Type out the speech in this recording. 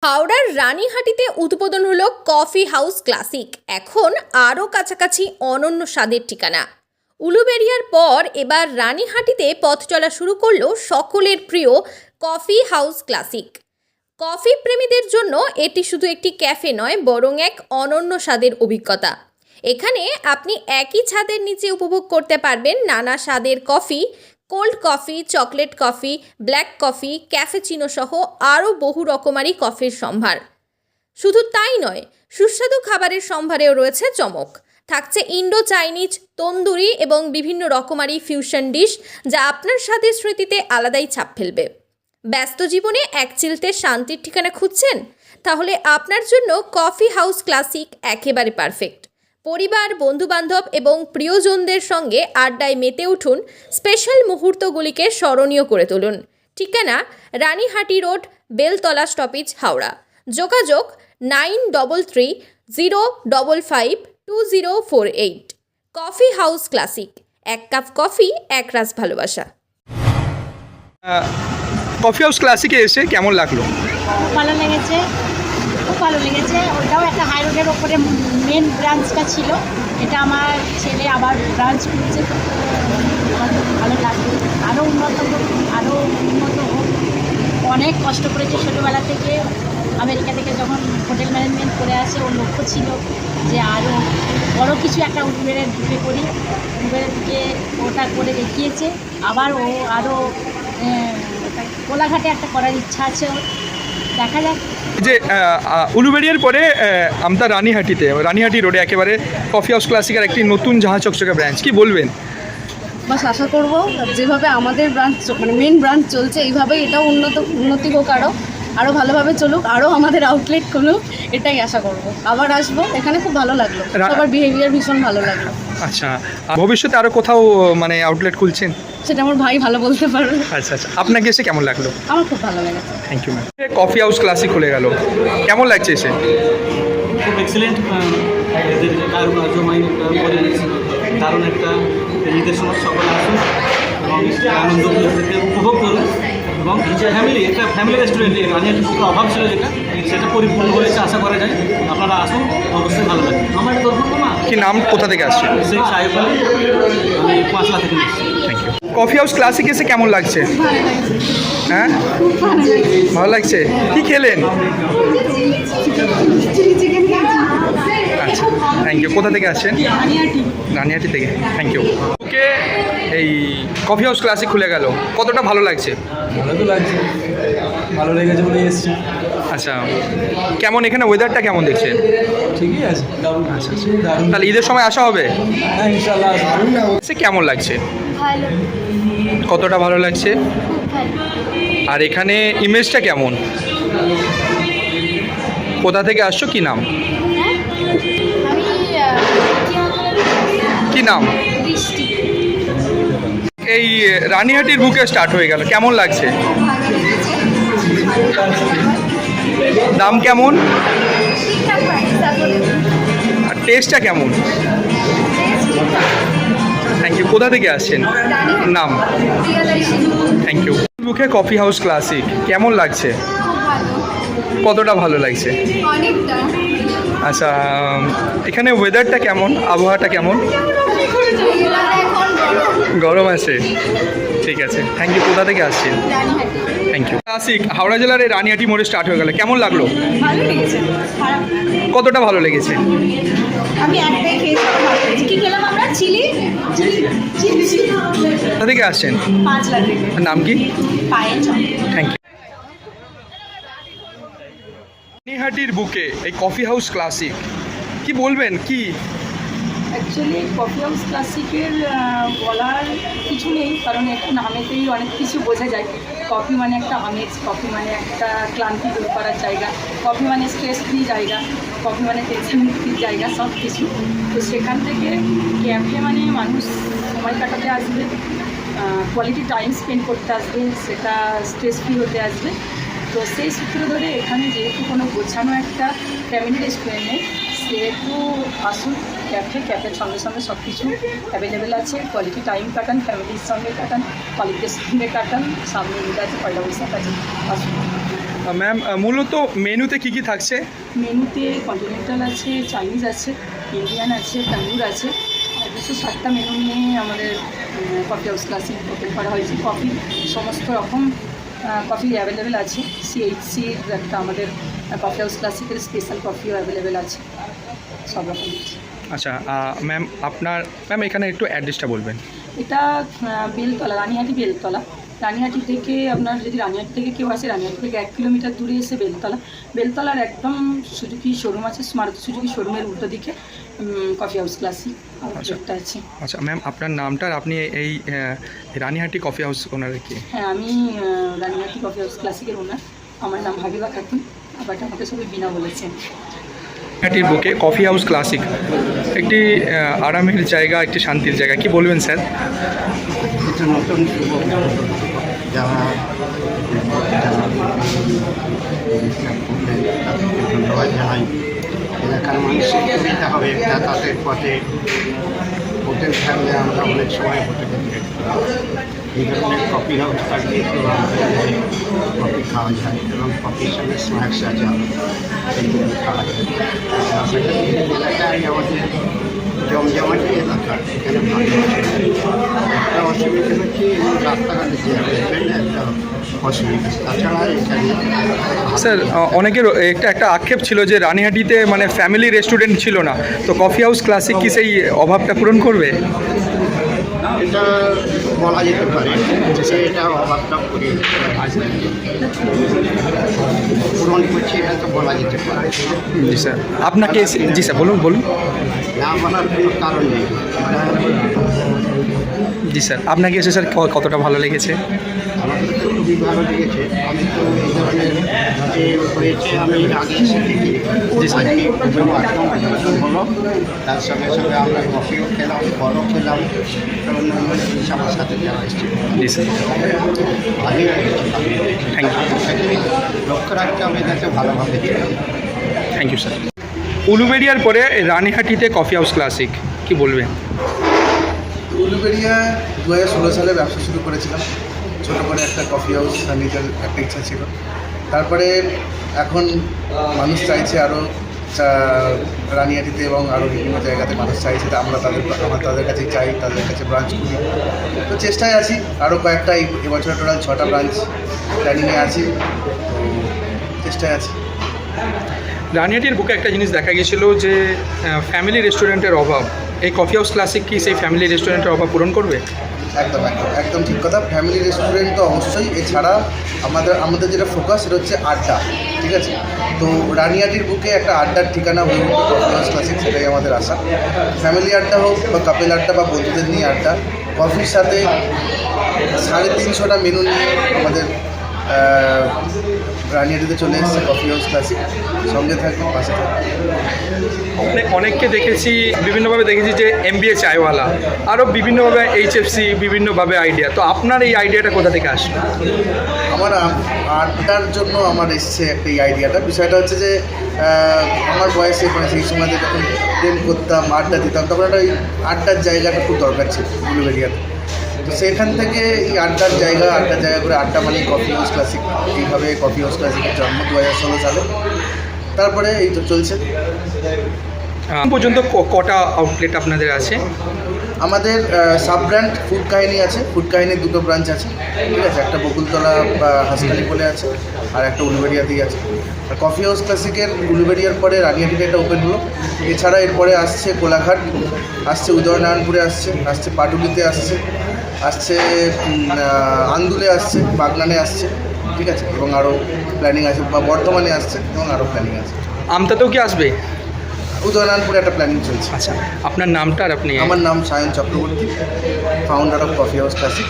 হাওড়ার রানীহাটিতে উদ্বোধন হলো কফি হাউস ক্লাসিক। এখন আরও কাছাকাছি অনন্য স্বাদের ঠিকানা। উলুবেড়িয়ার পর এবার রানীহাটিতে পথ চলা শুরু করলো সকলের প্রিয় কফি হাউস ক্লাসিক। কফি প্রেমীদের জন্য এটি শুধু একটি ক্যাফে নয়, বরং এক অনন্য স্বাদের অভিজ্ঞতা। এখানে আপনি একই ছাদের নিচে উপভোগ করতে পারবেন নানা স্বাদের coffee, cold coffee, chocolate coffee, black coffee, cappuccino সহ আরও বহু রকমারি কফির সম্ভার। শুধু তাই নয়, সুস্বাদু খাবারের সম্ভারেও রয়েছে চমক। থাকছে ইন্ডো চাইনিজ, তন্দুরি এবং বিভিন্ন রকমারি ফিউশন ডিশ, যা আপনার স্বাদের স্মৃতিতে আলাদাই ছাপ ফেলবে। ব্যস্ত জীবনে এক চিলতে শান্তির ঠিকানা খুঁজছেন? তাহলে আপনার জন্য কফি হাউস ক্লাসিক একেবারে পারফেক্ট। পরিবার, বন্ধুবান্ধব এবং প্রিয়জনদের সঙ্গে আড্ডায় মেতে উঠুন, স্পেশাল মুহূর্তগুলিকে স্মরণীয় করে তুলুন। ঠিকানা রানীহাটি রোড, বেলতলা স্টপেজ, হাওড়া। যোগাযোগ 9333055248। কফি হাউস ক্লাসিক, এক কাপ কফি, এক রাস ভালোবাসা। কফি হাউস ক্লাসিকে এসে কেমন লাগলো? খুব ভালো লেগেছে, খুব ভালো লেগেছে। ওটাও একটা হাই রোডের ওপরে মেন ব্রাঞ্চটা ছিল। এটা আমার ছেলে আবার ব্রাঞ্চ খুলছে, আমার খুব ভালো লাগবে। আরও উন্নত হোক, আরও উন্নত হোক। অনেক কষ্ট করেছে ছোটোবেলা থেকে। আমেরিকা থেকে যখন হোটেল ম্যানেজমেন্ট করে আসে, ওর লক্ষ্য ছিল যে আরও বড় কিছু একটা উবেরের ঢুকে করি। উবেরের দিকে ওটা করে দেখিয়েছে। আবার ও আরও কোলাঘাটে একটা করার ইচ্ছা আছে ওর। দেখা যাক। যে উলুবেড়িয়ার পরে আমরা রানীহাটি রোডে একেবারে কফি হাউস ক্লাসিকের একটি নতুন জাহাজ চকচকে ব্রাঞ্চ, কি বলবেন? বাস আশা করব যেভাবে আমাদের ব্রাঞ্চ মানে মেন ব্রাঞ্চ চলছে, এইভাবেই এটাও উন্নতি হোক, আরও ভালোভাবে চলুক, আরও আমাদের আউটলেট খুলুক, এটাই আশা করব। আবার আসবো, এখানে খুব ভালো লাগলো, সবার বিহেভিয়ার ভীষণ ভালো লাগলো। আচ্ছা, ভবিষ্যতে আরও কোথাও মানে আউটলেট খুলছেন? সেটা আমার ভাই ভালো বলতে পারবে। আচ্ছা, আপনাকে এসে কেমন লাগলো? আমার খুব ভালো লেগেছে। Thank you ma'am. Coffee house classic খুলে গেল, কেমন লাগছে এসে? খুব এক্সেলেন্ট। এদের কারুকার্য দারুণ একটা ঈদের সময় সকলে আসুন এবং আনন্দ উপভোগ করুন। এবং একটা ফ্যামিলি রেস্টুরেন্টে রানীহাটির খুব অভাব ছিল, সেটা পরিপূর্ণ হয়েছে আশা করা যায়। আপনারা আসুন, অবশ্যই ভালো লাগবে। আমার কি নাম, কোথা থেকে আসছে? শেখ সাহেব আলী, আমি পাঁচলা থেকে এসেছি। Thank you. Coffee house classic এসে কেমন লাগছে? হ্যাঁ, ভালো লাগছে। কি খেলেন? আচ্ছা, থ্যাংক ইউ। কোথা থেকে আসছেন? রানীহাটি থেকে। Thank you. ওকে, এই কফি হাউস ক্লাসিক খুলে গেল, কতটা ভালো লাগছে? ভালো তো লাগছে, ভালো লেগেছে বলে এসছি। আচ্ছা, কেমন এখানে ওয়েদারটা কেমন দেখছে? ঠিকই আছে, দারুণ। আচ্ছা, দারুণ। তাহলে ঈদের সময় আসা হবে? হ্যাঁ, ইনশাল্লাহ। সে কেমন লাগছে? ভালো, কতটা ভালো লাগছে? খুব ভালো। আর এখানে ইমেজটা কেমন? কোথা থেকে আসছো, কি নাম? আমি কি নাম? বৃষ্টি। এই রানীহাটির বুকে স্টার্ট হয়ে গেল, কেমন লাগছে? দাম কেমন আর টেস্টটা কেমন? Thank you. কোথা থেকে আসছেন? নাম? Thank you. বুকে কফি হাউস ক্লাসিক কেমন লাগছে? কতটা ভালো লাগছে? আচ্ছা, এখানে ওয়েদারটা কেমন, আবহাওয়াটা কেমন? গরম আছে, ঠিক আছে। Thank you. কোথা থেকে আসছেন? Thank you. ক্লাসিক হাওড়া জেলার এই রানীহাটি মোড়ে স্টার্ট হয়ে গেল, কেমন লাগলো? ভালো লেগেছে। কতটা ভালো লেগেছে? আমি একটাই খেয়েছি, ভালো লেগেছে। কি খেলাম আমরা? চিলি। কোথা থেকে আসছেন? পাঁচলা থেকে। নাম কি? পায়েল। Thank you. রানীহাটির বুকে এই কফি হাউস ক্লাসিক, কি বলবেন? কি অ্যাকচুয়ালি কফি হাউস ক্লাসিকের বলার কিছু নেই, কারণ এটা নামেতেই অনেক কিছু বোঝা যায়। কফি মানে একটা আমেজ, কফি মানে একটা ক্লান্তি দূর করার জায়গা, কফি মানে স্ট্রেস ফ্রি জায়গা, কফি মানে টেনশন মুক্তির জায়গা, সব কিছু। তো সেখান থেকে ক্যাফে মানে মানুষ সময় কাটাতে আসবে, কোয়ালিটি টাইম স্পেন্ড করতে আসবে, সেটা স্ট্রেস ফ্রি হতে আসবে। তো সেই সূত্র ধরে এখানে যেহেতু কোনো গোছানো একটা ফ্যামিলি রেস্টুরেন্ট নেই, সেহেতু আসুন ক্যাফের সঙ্গে সঙ্গে সব কিছু অ্যাভেলেবেল আছে। কোয়ালিটি টাইম কাটান, ফ্যামিলির সঙ্গে কাটান, কলিগদের সঙ্গে কাটান। সামনে ঈদ আছে, পয়লা বৈশাখ আছে, আসুন। ম্যাম মূলত মেনুতে কি কি থাকছে? মেনুতে কন্টিনেন্টাল আছে, চাইনিজ আছে, ইন্ডিয়ান আছে, তান্দুর আছে। 207টা মেনু নিয়ে আমাদের কফি হাউস ক্লাসিক ওপেন করা হয়েছে। কফি সমস্ত রকম কফি অ্যাভেলেবেল আছে। সিএইচসির একটা আমাদের কফি হাউস ক্লাসিকের স্পেশাল কফিও অ্যাভেলেবেল আছে, সব রকম আছে। আচ্ছা ম্যাম এখানে একটু অ্যাড্রেসটা বলবেন। এটা বেলতলা, রানীহাটি বেলতলা। রানীহাটি থেকে আপনার যদি রানীহাটি থেকে কেউ আসে, রানীহাটি থেকে 1 কিলোমিটার দূরে এসে বেলতলার একদম সুজুকি শোরুম আছে, মারুতি সুজুকি শোরুমের উল্টো দিকে কফি হাউস ক্লাসিক আউটলেটটা আছে। আচ্ছা ম্যাম আপনার নামটা আর আপনি এই রানীহাটি কফি হাউস ওনার কি? হ্যাঁ, আমি রানীহাটি কফি হাউস ক্লাসিকের ওনার। আমার নাম হাবিবা খাতুন, আবার আমাকে সবাই বিনা বলেছেন। রানীহাটির বুকে কফি হাউস ক্লাসিক একটি আরামের জায়গা, একটি শান্তির জায়গা, কি বলবেন স্যার? এটা নতুন শুভ যারা ধন্যবাদ জানাই। এলাকার মানুষের সুবিধা হবে যাতায়াতের পথে। হোটেল থাকলে আমরা অনেক সময় হোটেলে এই ধরনের কফি হাউস থাকলে কফি খাওয়া যায় এবং কফির সঙ্গে স্ন্যাক্স আছে, সেইগুলো খাওয়া যায়। এলাকায় আমাদের জমজমাটি এলাকা, এখানে ভালো একটা অসুবিধা হচ্ছে রাস্তাঘাটে যে একটা অসুবিধা। তাছাড়া এখানে স্যার অনেকের একটা আক্ষেপ ছিল যে রানীহাটিতে মানে ফ্যামিলি রেস্টুরেন্ট ছিল না, তো কফি হাউস ক্লাসিক কি সেই অভাবটা পূরণ করবে? এটা বলা যেতে পারে যে এটা অভাবটা পূরণ করছে, এটা তো বলা যেতে পারে। জি স্যার আপনাকে জি স্যার বলুন না বলার কোনো কারণ নেই। জি স্যার আপনাকে এসে স্যার কতটা ভালো লেগেছে? আমার তো খুবই ভালো লেগেছে। আমি তো এই ধরনের যে হয়েছে আমি আগে এসে দেখি। জি স্যার। একদম হলো, তার সঙ্গে সঙ্গে আমরা কফিও খেলাম, ফলও খেলাম, অন্যান্য জিনিস আমার সাথে যারা এসেছে। জি স্যার ভালোই লেগেছে। Thank you. লক্ষ্য রাখতে হবে যাতে ভালোভাবে চলে। Thank you sir. উলুবেড়িয়ার পরে রানীহাটিতে কফি হাউস ক্লাসিক, কি বলবেন? উলুবেড়িয়া 2016 সালে ব্যবসা শুরু করেছিলাম। ছোটো করে একটা কফি হাউস, নিজের একটা ইচ্ছা ছিল। তারপরে এখন মানুষ চাইছে আরও রানীহাটিতে এবং আরও বিভিন্ন জায়গাতে মানুষ চাইছে, তা আমরা তাদের কাছে চাই, তাদের কাছে ব্রাঞ্চ করি। তো চেষ্টায় আছি, আরও কয়েকটা এবছর টোটাল 6টা ব্রাঞ্চ প্ল্যানিংয়ে আছি, তো চেষ্টায় আছি। রানীহাটির বুকে একটা জিনিস দেখা গিয়েছিল যে ফ্যামিলি রেস্টুরেন্টের অভাব, এই কফি হাউস ক্লাসিক কি সেই ফ্যামিলি রেস্টুরেন্টের অভাব পূরণ করবে? একদম ঠিক কথা। ফ্যামিলি রেস্টুরেন্ট তো অবশ্যই, এছাড়া আমাদের যেটা ফোকাস সেটা হচ্ছে আড্ডা, ঠিক আছে? তো রানীহাটির বুকে একটা আড্ডার ঠিকানা হয়ে উঠবে কফি হাউস ক্লাসিক, সেটাই আমাদের আশা। ফ্যামিলি আড্ডা হোক বা কাপেল আড্ডা বা বন্ধুদের নিয়ে আড্ডা, কফির সাথে 350টা মেনু নিয়ে আমাদের রানীহাটিতে চলে এসেছে কফি হাউস ক্লাসিক। সঙ্গে থাকবে, পাশে থাকবে। অনেককে দেখেছি, বিভিন্নভাবে দেখেছি যে MBA চায়ওয়ালা, আরও বিভিন্নভাবে HFC, বিভিন্নভাবে আইডিয়া। তো আপনার এই আইডিয়াটা কোথা থেকে আসবে? আমার আড্ডার জন্য আমার এসছে একটা এই আইডিয়াটা। বিষয়টা হচ্ছে যে আমার বয়সে মানে সেই সময়তে যখন প্রেম করতাম, আড্ডা দিতাম, তখন একটা ওই আড্ডার জায়গাটা খুব দরকার ছিল উলুবেড়িয়াতে। তো সেখান থেকে এই আড্ডার জায়গা করে আড্ডা মানে কফি হাউস ক্লাসিক, এইভাবে কফি হাউস ক্লাসিকের জন্ম 2016 সালে। তারপরে এই তো চলছে। পর্যন্ত কটা আউটলেট আপনাদের আছে? আমাদের সাব ব্র্যান্ড ফুড কাহিনী আছে। ফুড কাহিনীর 2টো ব্রাঞ্চ আছে, ঠিক আছে? একটা বকুলতলা বা হাসখালি বলে আছে, আর একটা উলুবেড়িয়াতেই আছে। আর কফি হাউস ক্লাসিকের উলুবেড়িয়ার পরে রানীহাটিতে একটা ওপেন হলো। এছাড়া এরপরে আসছে কোলাঘাট, আসছে উদয়নারায়ণপুরে, আসছে পাটুলিতে, আসছে আন্দুলে, আসছে বাগনানে, আসছে, ঠিক আছে? এবং আরও প্ল্যানিং আছে, বা বর্ধমানে আসছে এবং আরও প্ল্যানিং আছে। আমতাতেও কি আসবে? উদয়নারায়ণপুরে একটা প্ল্যানিং চলছে। আচ্ছা আপনার নামটা আর আপনি? আমার নাম Sayan Chakraborty, founder of coffee house classic.